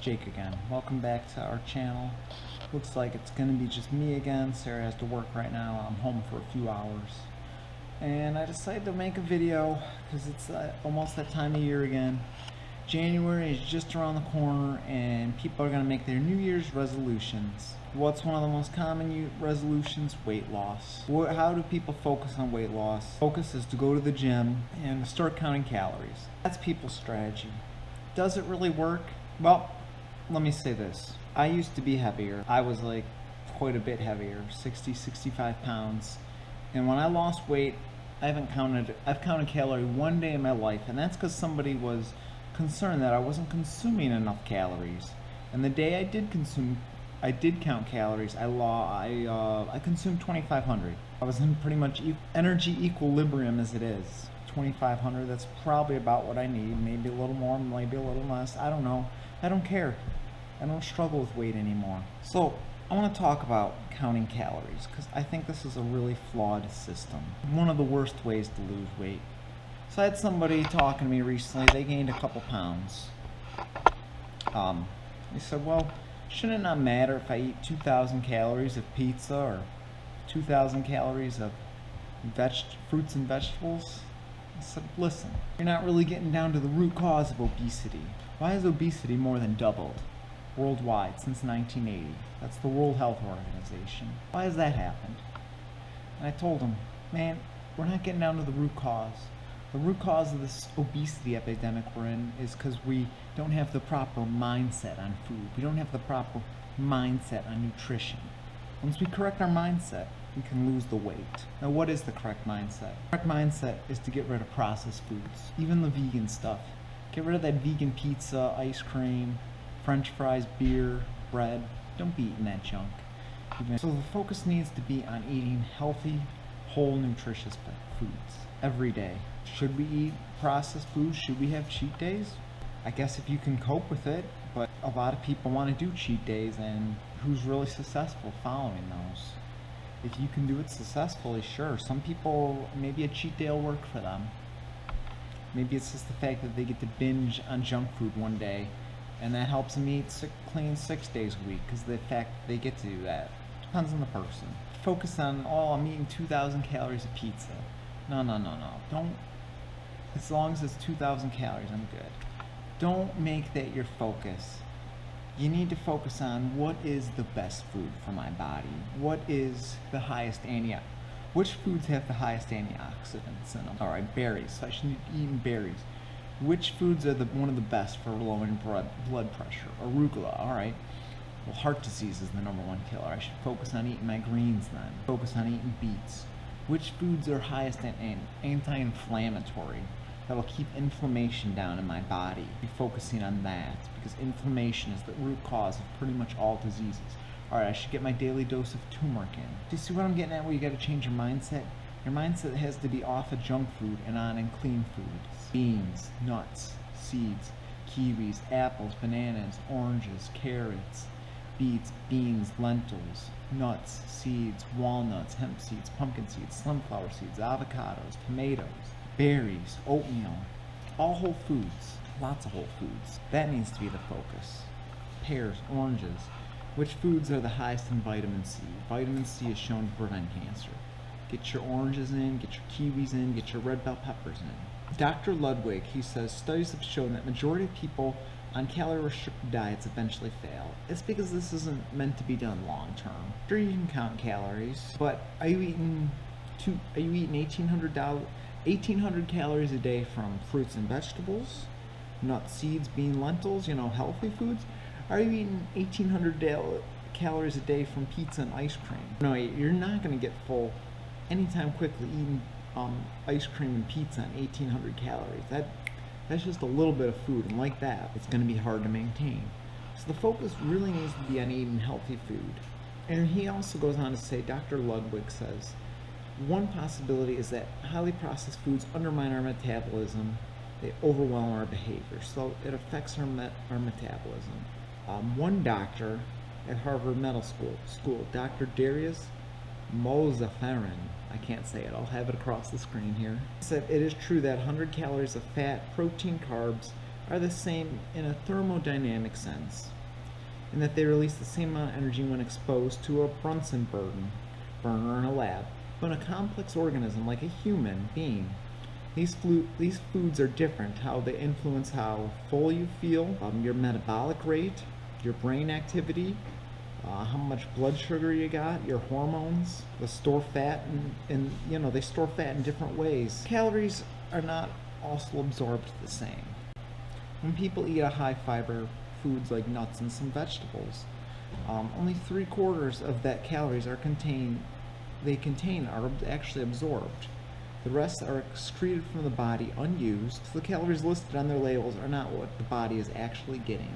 Jake again. Welcome back to our channel. Looks like it's gonna be just me again. Sarah has to work right now. I'm home for a few hours. And I decided to make a video because it's almost that time of year again. January is just around the corner and people are gonna make their New Year's resolutions. What's one of the most common resolutions? Weight loss. How do people focus on weight loss? Focus is to go to the gym and start counting calories. That's people's strategy. Does it really work? Well, let me say this. I used to be heavier. I was like quite a bit heavier, 60, 65 pounds. And when I lost weight, I've counted calories one day in my life, and that's because somebody was concerned that I wasn't consuming enough calories. And the day I did count calories, I consumed 2,500. I was in pretty much energy equilibrium as it is. 2,500, that's probably about what I need. Maybe a little more, maybe a little less. I don't know. I don't care. I don't struggle with weight anymore. So I want to talk about counting calories because I think this is a really flawed system. One of the worst ways to lose weight. So I had somebody talking to me recently. They gained a couple pounds. They said, well, shouldn't it not matter if I eat 2,000 calories of pizza or 2,000 calories of fruits and vegetables? I said, listen, you're not really getting down to the root cause of obesity. Why has obesity more than doubled worldwide since 1980? That's the World Health Organization. Why has that happened? And I told him, man, we're not getting down to the root cause. The root cause of this obesity epidemic we're in is because we don't have the proper mindset on food. We don't have the proper mindset on nutrition. Once we correct our mindset, we can lose the weight. Now, what is the correct mindset? The correct mindset is to get rid of processed foods, even the vegan stuff. Get rid of that vegan pizza, ice cream, French fries, beer, bread. Don't be eating that junk. So the focus needs to be on eating healthy, whole, nutritious foods every day. Should we eat processed foods? Should we have cheat days? I guess if you can cope with it, but a lot of people want to do cheat days, and who's really successful following those? If you can do it successfully, sure. Some people, maybe a cheat day will work for them. Maybe it's just the fact that they get to binge on junk food one day, and that helps them eat clean 6 days a week because the fact that they get to do that. Depends on the person. Focus on, oh, I'm eating 2,000 calories of pizza. No. Don't, as long as it's 2,000 calories, I'm good. Don't make that your focus. You need to focus on what is the best food for my body. What is the highest which foods have the highest antioxidants in them? Alright, berries. So I should be eating berries. Which foods are one of the best for lowering blood pressure? Arugula, alright. Well, heart disease is the #1 killer. I should focus on eating my greens then. Focus on eating beets. Which foods are highest in anti-inflammatory? That'll keep inflammation down in my body. Be focusing on that because inflammation is the root cause of pretty much all diseases. Alright, I should get my daily dose of turmeric in. Do you see what I'm getting at where you gotta change your mindset? Your mindset has to be off of junk food and on in clean foods. Beans, nuts, seeds, kiwis, apples, bananas, oranges, carrots, beets, beans, lentils, nuts, seeds, walnuts, hemp seeds, pumpkin seeds, sunflower seeds, avocados, tomatoes, berries, oatmeal, all whole foods, lots of whole foods. That needs to be the focus. Pears, oranges. Which foods are the highest in vitamin C? Vitamin C is shown to prevent cancer. Get your oranges in, get your kiwis in, get your red bell peppers in. Dr. Ludwig, he says, studies have shown that majority of people on calorie-restricted diets eventually fail. It's because this isn't meant to be done long-term. Sure, you can count calories, but are you eating 1,800 calories a day from fruits and vegetables, nuts, seeds, beans, lentils, healthy foods? Are you eating 1,800 calories a day from pizza and ice cream? No, you're not going to get full anytime quickly eating ice cream and pizza on 1,800 calories. That's just a little bit of food, and like that, it's going to be hard to maintain. So the focus really needs to be on eating healthy food. And he also goes on to say, Dr. Ludwig says, one possibility is that highly processed foods undermine our metabolism. They overwhelm our behavior, so it affects our metabolism. One doctor at Harvard Medical School, Dr. Darius Mozaffarian, I can't say it, I'll have it across the screen here, said it is true that 100 calories of fat, protein, carbs, are the same in a thermodynamic sense, in that they release the same amount of energy when exposed to a Bunsen burner in a lab. But in a complex organism like a human being, these foods are different, how they influence how full you feel, your metabolic rate, your brain activity, how much blood sugar you got, your hormones. They store fat, and they store fat in different ways. Calories are not also absorbed the same. When people eat a high fiber foods like nuts and some vegetables, only 3/4 of that calories are actually absorbed. The rest are excreted from the body unused, so the calories listed on their labels are not what the body is actually getting.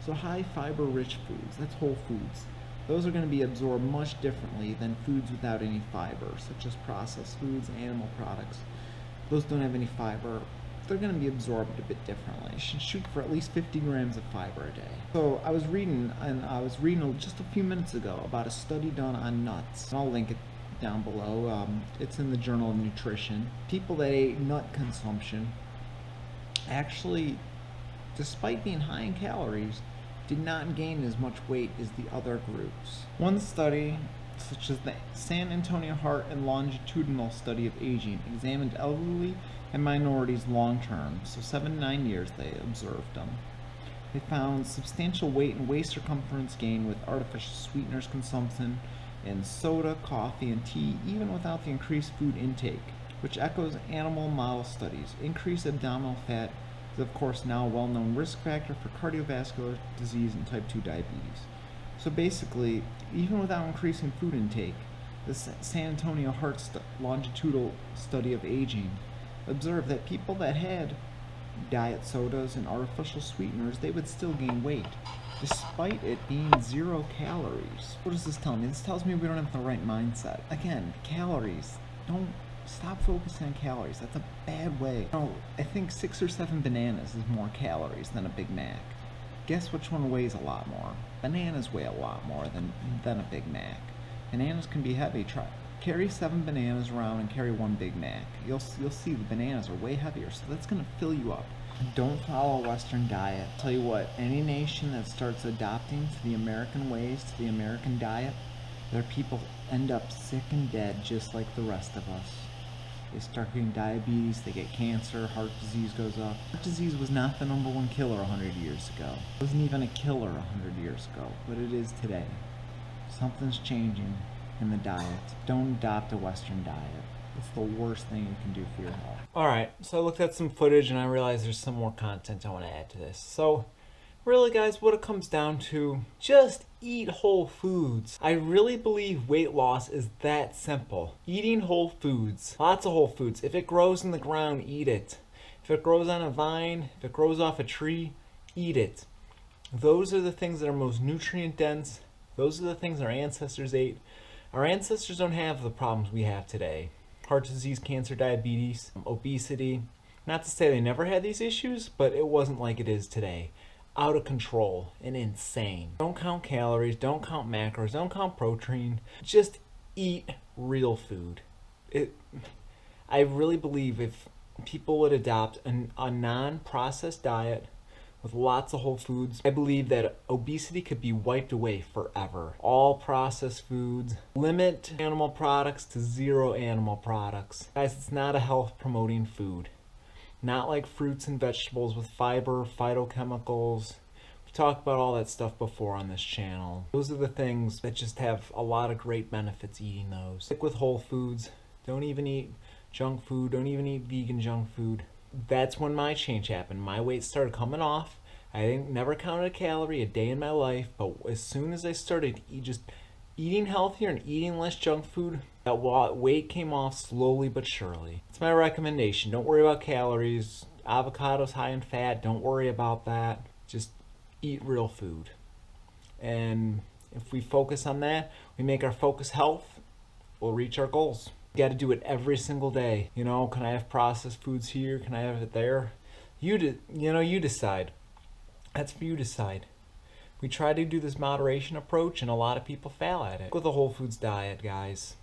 So high fiber rich foods, that's whole foods, those are going to be absorbed much differently than foods without any fiber, such as processed foods, animal products. Those don't have any fiber. They're going to be absorbed a bit differently. You should shoot for at least 50 grams of fiber a day. So I was reading just a few minutes ago about a study done on nuts. I'll link it down below. It's in the Journal of Nutrition. People that ate nut consumption actually, despite being high in calories, did not gain as much weight as the other groups. One study, such as the San Antonio Heart and Longitudinal Study of Aging, examined elderly and minorities long term, so 7 to 9 years they observed them. They found substantial weight and waist circumference gain with artificial sweeteners consumption in soda, coffee, and tea, even without the increased food intake, which echoes animal model studies. Increased abdominal fat is of course now a well-known risk factor for cardiovascular disease and type 2 diabetes. So basically, even without increasing food intake, the San Antonio Heart Longitudinal Study of Aging observed that people that had diet sodas and artificial sweeteners, they would still gain weight, despite it being 0 calories. What does this tell me? This tells me we don't have the right mindset. Again, calories. Don't stop focusing on calories. That's a bad way. I think 6 or 7 bananas is more calories than a Big Mac. Guess which one weighs a lot more? Bananas weigh a lot more than a Big Mac. Bananas can be heavy. Carry 7 bananas around and carry 1 Big Mac. You'll see the bananas are way heavier, so that's going to fill you up. Don't follow a Western diet. Tell you what, any nation that starts adopting to the American ways, to the American diet, their people end up sick and dead just like the rest of us. They start getting diabetes, they get cancer, heart disease goes up. Heart disease was not the #1 killer 100 years ago. It wasn't even a killer 100 years ago, but it is today. Something's changing in the diet. Don't adopt a Western diet. It's the worst thing you can do for your health. Alright, so I looked at some footage and I realized there's some more content I want to add to this. So, really guys, what it comes down to, just eat whole foods. I really believe weight loss is that simple. Eating whole foods. Lots of whole foods. If it grows in the ground, eat it. If it grows on a vine, if it grows off a tree, eat it. Those are the things that are most nutrient dense. Those are the things our ancestors ate. Our ancestors don't have the problems we have today. Heart disease, cancer, diabetes, obesity. Not to say they never had these issues, but it wasn't like it is today. Out of control and insane. Don't count calories, don't count macros, don't count protein. Just eat real food. I really believe if people would adopt a non-processed diet with lots of whole foods, I believe that obesity could be wiped away forever. All processed foods. Limit animal products to 0 animal products. Guys, it's not a health promoting food. Not like fruits and vegetables with fiber, phytochemicals. We've talked about all that stuff before on this channel. Those are the things that just have a lot of great benefits eating those. Stick with whole foods. Don't even eat junk food. Don't even eat vegan junk food. That's when my change happened. My weight started coming off. I never counted a calorie a day in my life, but as soon as I started just eating healthier and eating less junk food, that weight came off slowly but surely. It's my recommendation. Don't worry about calories. Avocado's high in fat. Don't worry about that. Just eat real food. And if we focus on that, we make our focus health, we'll reach our goals. You got to do it every single day. You know, can I have processed foods here? Can I have it there? You decide. That's for you to decide. We try to do this moderation approach and a lot of people fail at it. With a whole foods diet, guys,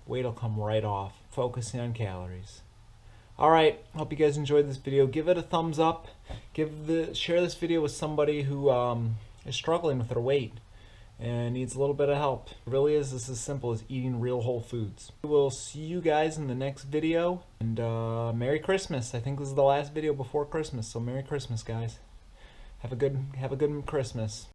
weight will come right off. Focusing on calories. Alright, hope you guys enjoyed this video. Give it a thumbs up. Share this video with somebody who is struggling with their weight and needs a little bit of help. It really is this as simple as eating real whole foods. We'll see you guys in the next video, and Merry Christmas. I think this is the last video before Christmas, so Merry Christmas, guys. Have a good Christmas.